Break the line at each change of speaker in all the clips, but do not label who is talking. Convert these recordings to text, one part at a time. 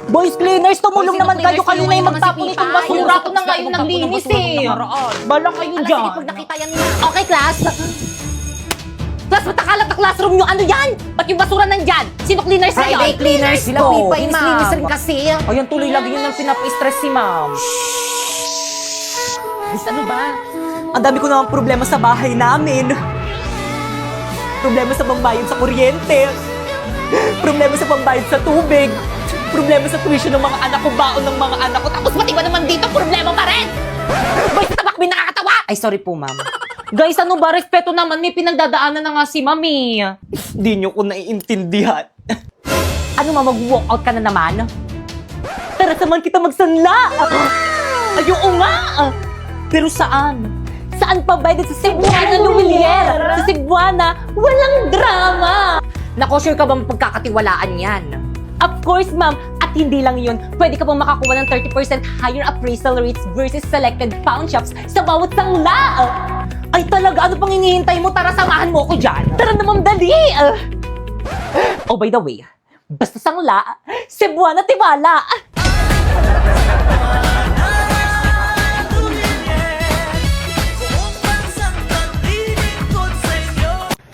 Boys cleaners, tumulong naman kayo. Kayo na yung magtapon itong basura.
Ako na nga yung naglinis eh.
Bala kayo dyan.
Sige, pag nakita yan nila. Okay, class. Class, ba't nakalat na classroom nyo? Ano yan? Ba't yung basura nandyan? Sino cleaners na yun?
Friday cleaners
Sila
po.
Pipay,
Miss
ma'am.
Linis
rin kasi.
Ayan, tuloy lagi yun ang pinapa-stress si ma'am.
Miss, ano ba?
Ang dami ko namang problema sa bahay namin. Problema sa pambayad sa kuryente. Problema sa pambayad sa tubig. Problema sa tuition ng mga anak ko, baon ng mga anak ko.
Tapos pati ba naman dito, problema pa rin? Boys, tabak, nakakatawa!
Ay, sorry po, ma'am.
Guys, ano ba? Respeto naman. May pinagdadaanan na nga si Mami.
Di nyo ko naiintindihan.
Ano ma, mag-walkout ka na naman?
Tara, samahan kita magsanla.
Ayoko nga!
Pero saan?
Saan pa ba? Sa Cebuana, Lumilier! Sa Cebuana, walang drama! Nako, sure ka ba pagkakatiwalaan yan?
Of course, ma'am. At hindi lang yun, pwede ka pang makakuha ng 30% higher appraisal rates versus selected pawn shops sa bawat sangla.
Ay talaga, ano pang hinihintay mo? Tara, samahan mo ko dyan!
Tara naman, dali. Oh, by the way, basta sangla, Cebuana tiwala.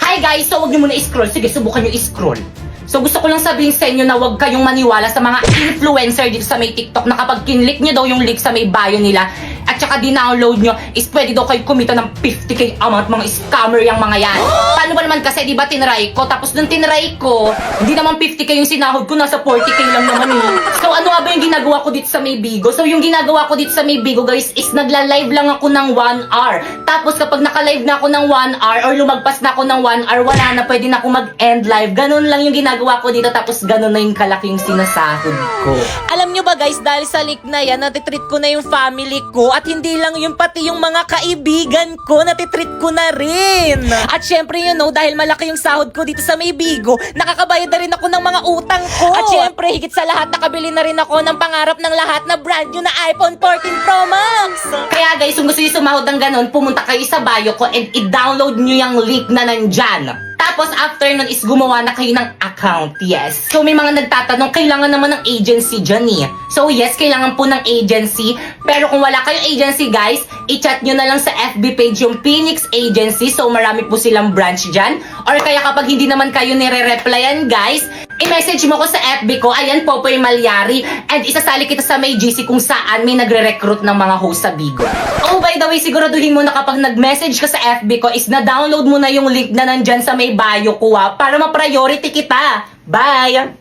Hi guys! So, huwag niyo muna i-scroll. Sige, subukan niyo i-scroll. So, gusto ko lang sabihin sa inyo na huwag kayong maniwala sa mga influencer dito sa may TikTok na kapag kinlik niyo daw yung link sa may bio nila at saka dinownload nyo, is pwede daw kayo kumita ng 50k amount. Mga scammer yung mga yan. Paano ba naman kasi, di ba, tinry ko? Tapos nung tinry ko, hindi naman 50k yung sinahod ko, nasa 40k lang naman eh. So, ano nga ba yung ginagawa ko dito sa may Bigo? So, yung ginagawa ko dito sa may Bigo, guys, is nagla-live lang ako ng 1 hour. Tapos, kapag naka-live na ako ng 1 hour or lumagpas na ako ng 1 hour, wala na, pwede na ako mag-end live. Ganun lang yung ginagawa ko dito, tapos ganun na yung kalaking sinasahod ko.
Alam nyo ba guys, dahil sa leak na yan, natitreat ko na yung family ko at hindi lang yung pati yung mga kaibigan ko, natitreat ko na rin. At syempre you know, dahil malaki yung sahod ko dito sa may Bigo, nakakabayad na rin ako ng mga utang ko. At syempre, higit sa lahat, nakabili na rin ako ng pangarap ng lahat na brand new na iPhone 14 Pro Max.
Kaya guys, kung gusto nyo sumahod ng ganun, pumunta kayo sa bio ko and i-download nyo yung link na nandyan. Tapos after nun is gumawa na kayo ng account, yes. So may mga nagtatanong, kailangan naman ng agency dyan eh. So yes, kailangan po ng agency. Pero kung wala kayong agency guys, i-chat nyo na lang sa FB page yung Phoenix Agency. So marami po silang branch dyan. Or kaya kapag hindi naman kayo nire-replyan guys, i-message mo ko sa FB ko, ayan Popoy Malyari. And isasali kita sa may GC kung saan may nagre-recruit ng mga host sa Bigo. Oh, by the way, siguraduhin mo na kapag nag-message ka sa FB ko is na-download mo na yung link na nandyan sa may bio ko para ma-priority kita. Bye!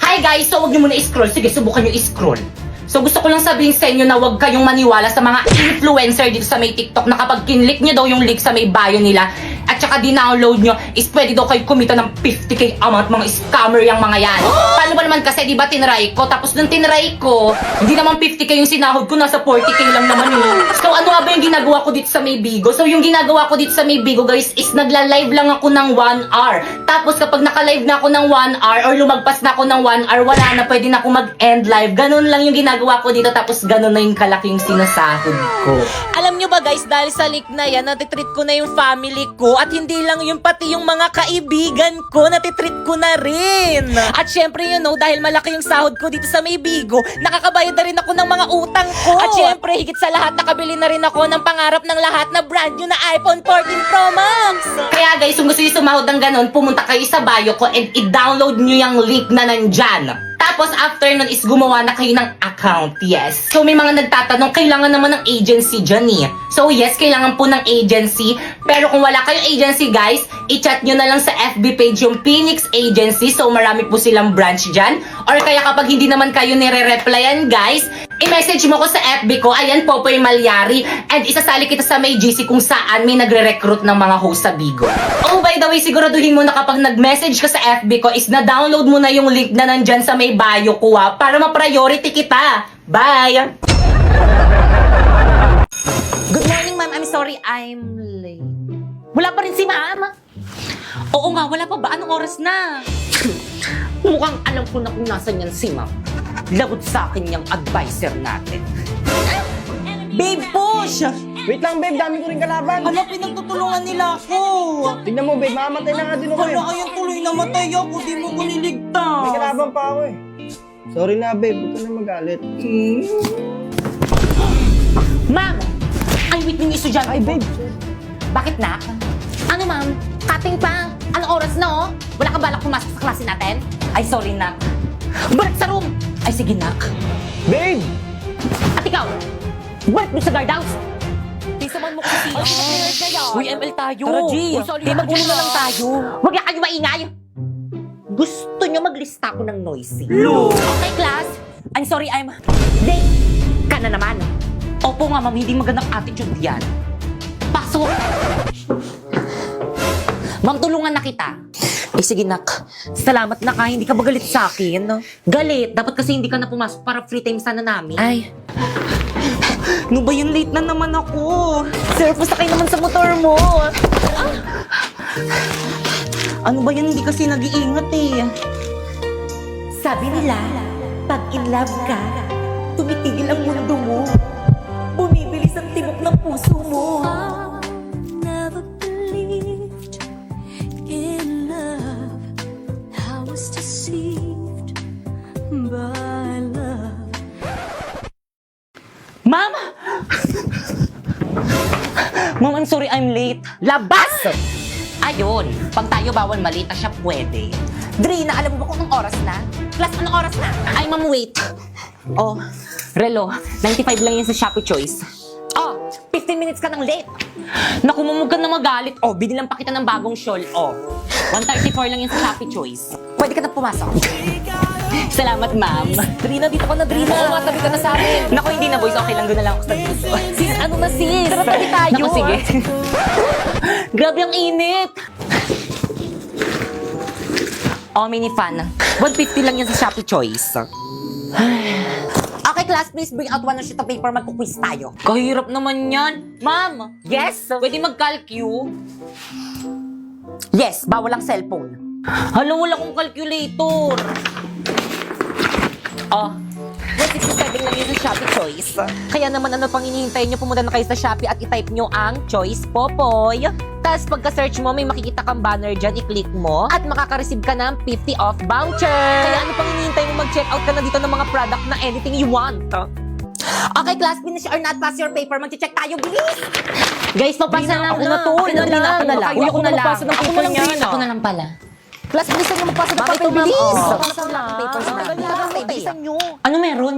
Hi guys! So, huwag niyo muna i-scroll. Sige, subukan niyo i-scroll. So, gusto ko lang sabihin sa inyo na huwag kayong maniwala sa mga influencer dito sa may TikTok na kapag kinlik niyo daw yung link sa may bio nila at saka dinownload nyo, is pwede daw kayo kumita ng 50k amount. Mga scammer yung mga yan. Paano ba naman kasi, di ba, tinry ko? Tapos nung tinry ko, hindi naman 50k yung sinahod ko, nasa 40k lang naman eh. So, ano nga ba yung ginagawa ko dito sa may Bigo? So, yung ginagawa ko dito sa may Bigo, guys, is nagla-live lang ako ng 1 hour. Tapos, kapag naka-live na ako ng 1 hour or lumagpas na ako ng 1 hour, wala na, pwede na ako mag-end live. Ganun lang yung ginagawa ko dito, tapos ganun na yung kalaking sinasahod ko.
Alam nyo ba guys, dahil sa leak na yan, natitreat ko na yung family ko at hindi lang yung pati yung mga kaibigan ko, natitreat ko na rin. At syempre you know, dahil malaki yung sahod ko dito sa may Bigo, nakakabayad na rin ako ng mga utang ko. At syempre, higit sa lahat, nakabili na rin ako ng pangarap ng lahat na brand new na iPhone 14 Pro Max.
Kaya guys, kung gusto nyo sumahod ng ganun, pumunta kayo sa bio ko and i-download nyo yung link na nandyan. Tapos after nun is gumawa na kayo ng account, yes. So may mga nagtatanong, kailangan naman ng agency dyan eh. So yes, kailangan po ng agency. Pero kung wala kayong agency guys, i-chat nyo na lang sa FB page yung Phoenix Agency. So marami po silang branch dyan. Or kaya kapag hindi naman kayo nire-replyan guys, i-message mo ko sa FB ko, ayan Popoy Malyari. And isasali kita sa may GC kung saan may nagre-recruit ng mga host sa Bigo. Oh, by the way, siguraduhin mo na kapag nag-message ka sa FB ko is na-download mo na yung link na nandyan sa may bio ko para ma-priority kita. Bye!
Good morning, ma'am. I'm sorry, I'm late. Wala pa rin si ma'am.
Oo nga, wala pa ba? Anong oras na? Mukhang alam ko na kung nasan yan si Ma'am. Lagot sa akin yung advisor natin.
Babe, push!
Wait lang, babe. Dami ko rin kalaban.
Hala, pinagtutulungan nila ako.
Tignan mo, babe. Mamamatay na nga din ako.
Hala, ayun tuloy na namatay ako, di mo ko niligtas.
May kalaban pa ako eh. Sorry na, babe. Huwag ka na magalit.
Ma'am! Ang wait ng estudyante
Ay, babe.
Bakit na? Ano ma'am? Cutting pa? Anong oras na oh? Wala ka balak pumasok sa klase natin? Ay, sorry nak. Balik sa room! Ay, sige nak.
Babe!
At ikaw, balik mo sa guardhouse!
Pisaman mo kasi. Uy, ML tayo.
Tara, G.
Di magulo na lang tayo.
Huwag na kayo maingay! Gusto nyo maglista ko ng noisy. Okay, class. I'm sorry, I'm late. Ka na naman. Opo nga, ma'am. Hindi magandang attitude yan. Pasok! Ma'am, tulungan na kita.
Eh sige nak, salamat na ka, hindi ka ba galit sa akin?
Galit. Dapat kasi hindi ka na pumasok para free time sana namin.
Ay, ano ba yun? Late na naman ako. Sir, pasakay naman sa motor mo. Ano ba yan? Hindi kasi nag-iingat eh.
Sabi nila, pag in love ka, tumitigil ang mundo mo. Bumibilis ang tibok ng puso mo.
Never believed in love. I was deceived by love.
Ma'am! Ma'am, I'm sorry I'm late. Labas! Ayun, pag tayo bawal malita siya pwede. Drina, alam mo ba kung anong oras na? Class, anong oras na? Ay, ma'am, wait. Oh, relo, 95 lang yan sa Shopee Choice. Oh, 15 minutes ka nang late. Naku, mamug ka na magalit. Oh, binilang pa kita ng bagong shawl. Oh, 134 lang yan sa Shopee Choice. Pwede ka na pumasok. Salamat, ma'am.
Drina, dito ka na, Drina. Oo, matabi ka na sa amin.
Naku, hindi na, boys. Okay lang, doon na lang ako sa dito.
Sis, ano na sis? Tara, tabi tayo.
Naku, sige. Grabe ang init. Oh, mini fan. 150 lang yan sa Shopee Choice. Okay, class, please bring out one sheet of paper. Magkuquiz tayo.
Kahirap naman yan. Ma'am,
Yes?
pwede mag-calcu?
Yes, bawal ang cellphone.
Hala, wala kong calculator.
Oh, 167 lang yun sa Shopee Choice. Kaya naman ano pang hinihintay nyo, pumunta na kayo sa Shopee at i-type nyo ang Choice Popoy. Tapos pagka-search mo, may makikita kang banner dyan, i-click mo at makaka-receive ka ng 50 off voucher. Kaya ano pang hinihintay mo, mag-check out ka na dito ng mga product na anything you want. Okay, class, finish or not pass your paper. Mag-check tayo, bilis! Guys, magpasa na
ako na to.
Ako na lang.
Ako na lang.
Uy,
Ako na lang.
magpasa ng
Ako
paper
na lang,
niyan.
Brina.
Ako na lang pala. Class, bilisan nyo magpasa ng
Bakit
paper,
to, ma'am?
bilis!
Oo.
Magpasa ng papers na.
Bilisan nyo.
Ano meron?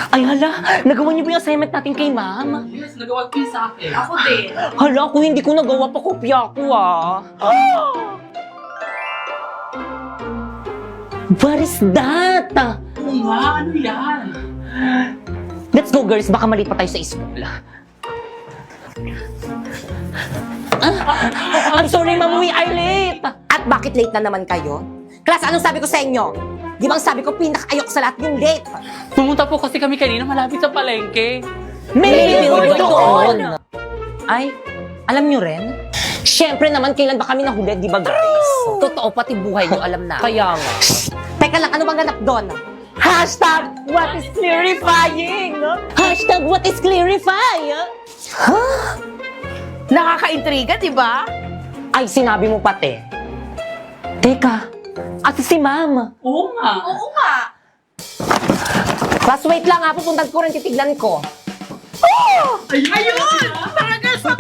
Ay, hala. Nagawa niyo ba yung assignment natin kay ma'am?
Yes, nagawa ko yun sa akin. Ako din.
Hala, kung hindi ko nagawa pa, kopya ko What is that?
Oo nga, ano yan?
Let's go, girls. Baka mali pa tayo sa school. I'm sorry, ma'am. We are late. At bakit late na naman kayo? Class, anong sabi ko sa inyo? Di ba ang sabi ko, pinaka-ayok sa lahat yung late?
Pumunta po kasi kami kanina malapit sa palengke.
May billboard doon.
doon.
Ay, alam nyo rin? Siyempre naman, kailan ba kami nahuli, di ba guys? Totoo, pati buhay nyo alam na.
Kaya nga.
Teka lang, ano bang ganap doon? Hashtag what is clarifying? Hashtag what is clarifying?
Nakaka-intriga, di ba?
Ay, sinabi mo pati. Teka, ate si ma'am.
Oo nga.
Oo nga.
Class, wait lang ha, pupuntan ko rin, titignan ko.
Ayun!
Talaga sa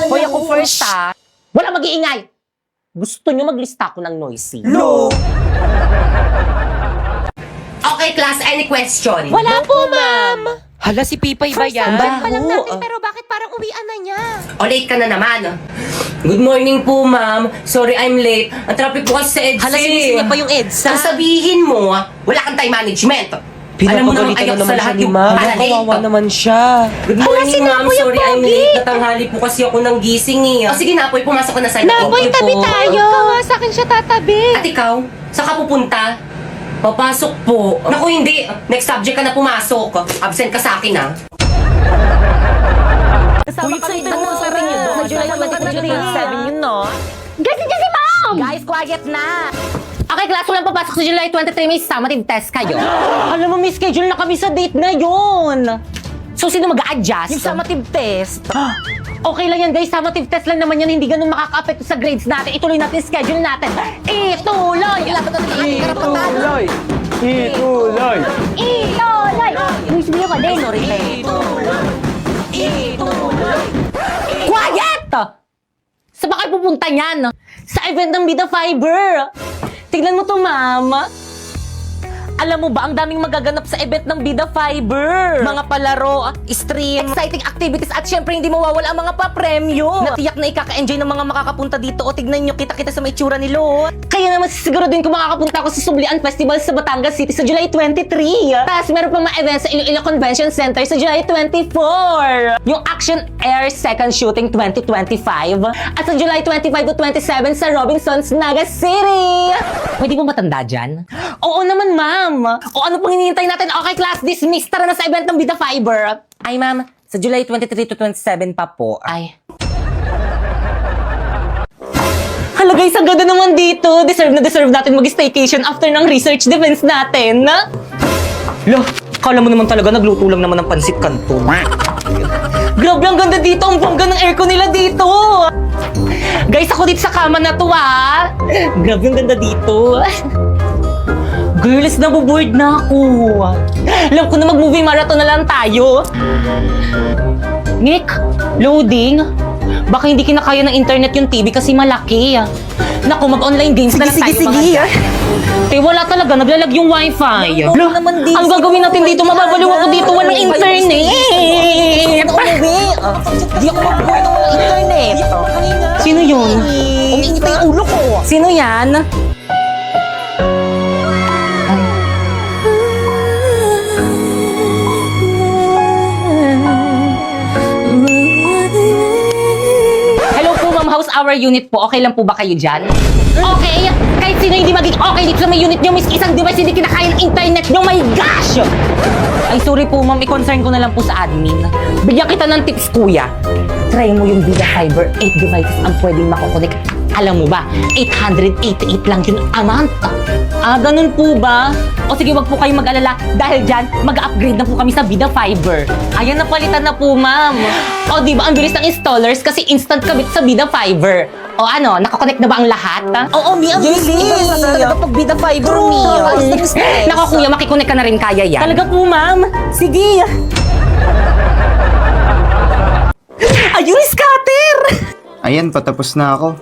Hoy, ako first ha. Wala mag-iingay. Gusto nyo maglista ko ng noisy? Okay, class, any question?
Wala po, ma'am. Hala, si Pipay ba yan?
pa lang natin,
pero bakit parang uwian na niya?
O, late ka na naman. Good morning po, ma'am. Sorry, I'm late. Ang traffic po kasi sa EDSA.
Hala, sinising niya pa yung EDSA.
Ang sabihin mo, wala kang time management. Alam mo naman ayok sa lahat yung late.
naman siya.
Good morning, ma'am. Sorry, I'm late. Natanghali po kasi ako ng gising eh. O sige, Napoy, pumasok ka na sa
Napoy, tabi tayo. Sa akin siya tatabi.
At ikaw, saan ka pupunta? Papasok po. Naku, hindi. Next subject ka na pumasok. Absent ka sa akin, ha?
Uy, excited mo sa rin yun. Sa July 23, 27 yun, no?
Guys, nandiyan si ma'am! Guys, quiet na! Okay, class, walang papasok sa July 23. May summative test kayo. Alam mo, may schedule na kami sa date na yun. So, sino mag-a-adjust?
Yung summative test.
Okay lang yan, guys. Summative test lang naman yan. Hindi ganun makaka-apekto sa grades natin. Ituloy natin yung schedule natin. Ituloy!
Ituloy! Ituloy!
Ituloy! Uy, sumiyo ka din.
Sorry,
Quiet! Saan ba kayo pupunta niyan? Sa event ng Bida Fiber. Tignan mo to, ma'am.
Alam mo ba, ang daming magaganap sa event ng Bida Fiber. Mga palaro, stream, exciting activities, at syempre hindi mawawala ang mga papremyo. Natiyak na ikaka-enjoy ng mga makakapunta dito. O tignan nyo, kita-kita sa may tsura ni Lot.
Kaya naman siguro din kung makakapunta ako sa Sublian Festival sa Batangas City sa July 23. Tapos meron pa mga events sa Iloilo Convention Center sa July 24. Yung Action Air Second Shooting 2025. At sa July 25 to 27 sa Robinsons, Naga City. Pwede mo matanda dyan? Oo naman, ma'am. O ano pang hinihintay natin? Okay, class dismissed. Tara na sa event ng Bida Fiber.
Ay ma'am, sa July 23 to 27 pa po.
Ay. Hala guys, ang ganda naman dito. Deserve na deserve natin mag-staycation after ng research defense natin.
Loh, kala mo naman talaga nagluto lang naman ng pansit kanton.
Grabe, ang ganda dito. Ang bongga ng aircon nila dito. Guys, ako dito sa kama na to, ah. Grabe, ang ganda dito. Girls, nabuboard na ako. Alam ko na mag-movie marathon na lang tayo. Nick, loading. Baka hindi kinakaya ng internet yung TV kasi malaki. Naku, mag-online games na lang tayo.
Sige.
Eh, wala talaga. Naglalag yung wifi.
No, naman din.
Ang gagawin natin dito, mababaliw ako dito. Walang internet.
Di ako mag-board ng internet.
Sino yun?
Umiingit na yung ulo ko.
Sino yan? Hello po, ma'am. How's our unit po? Okay lang po ba kayo dyan? Okay! Kahit sino hindi maging okay dito sa may unit nyo, miski isang device hindi kinakaya ng internet nyo, my gosh! Ay, sorry po, ma'am. I-concern ko na lang po sa admin. Bigyan kita ng tips, kuya. Try mo yung Vida Fiber. 8 devices ang pwedeng makokonek. Alam mo ba, 888 lang yung amount. Ah, ganun po ba? O sige, wag po kayo mag-alala. Dahil dyan, mag-upgrade na po kami sa Vida Fiber. Ayan, napalitan na po, ma'am. O, di ba, ang bilis ng installers kasi instant kabit sa Vida Fiber. O ano, nakakonect na ba ang lahat?
Oo, Mi, ang bilis. Iba talaga pag Bida Fiber, Mi.
Nako, kuya, makikonek ka na rin, kaya yan.
Talaga po, ma'am. Sige. Ayun, scatter!
Ayan, patapos na ako.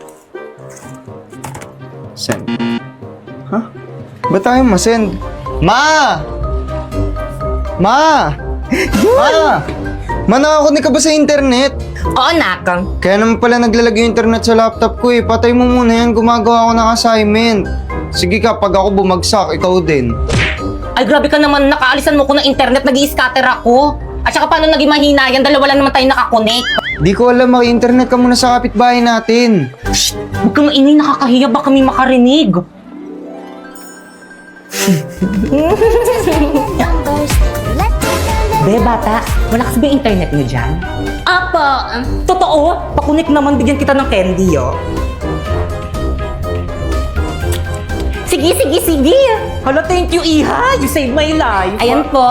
Send. Ha? Ba't tayo masend? Ma! Ma! Ma! Ma, nakakunik ka ba sa internet?
Oo, nak.
Kaya naman pala naglalag yung internet sa laptop ko eh. Patay mo muna yan, gumagawa ako ng assignment. Sige ka, pag ako bumagsak, ikaw din.
Ay, grabe ka naman. Nakaalisan mo ko ng internet, nag-i-scatter ako. At saka paano naging mahina yan? Dalawa lang naman tayo nakakonect.
Di ko alam, maki-internet ka muna sa kapitbahay natin.
Huwag kang maingay, nakakahiya. Baka may makarinig. Be, bata, malakas ba yung internet niyo dyan?
Apa, totoo? Pakunik naman, bigyan kita ng candy, oh.
Sige, sige, sige.
Hala, thank you, Iha. You saved my life.
Ayan po.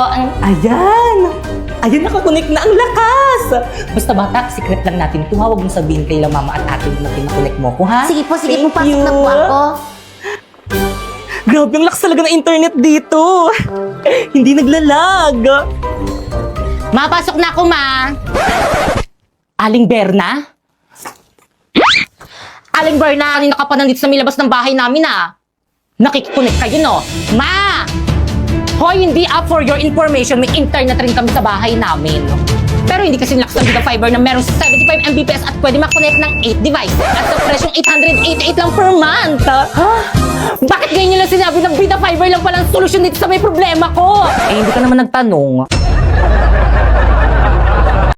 Ayan. Ayan, nakakunik na ang lakas.
Basta bata, secret lang natin. Tumawag mo sabihin kay la mama at ate mo na pinakunik mo ko, ha?
Sige po,
Thank
pasok
you.
na po ako.
Grabe, ang lakas talaga ng internet dito. Hindi naglalag.
Mapasok na ako, ma. Aling Berna? Aling Berna, kanina ka pa nandito sa may labas ng bahay namin, ah. Nakikikunik kayo, no? Ma! Hoy, hindi up for your information. May internet rin kami sa bahay namin. Pero hindi kasi lakas ng Vida Fiber na meron 75 Mbps at pwede makonect ng 8 device. At sa presyong 888 lang per month. Bakit ganyan nyo lang sinabi ng Vida Fiber lang palang solusyon dito sa may problema ko?
Eh, hindi ka naman nagtanong.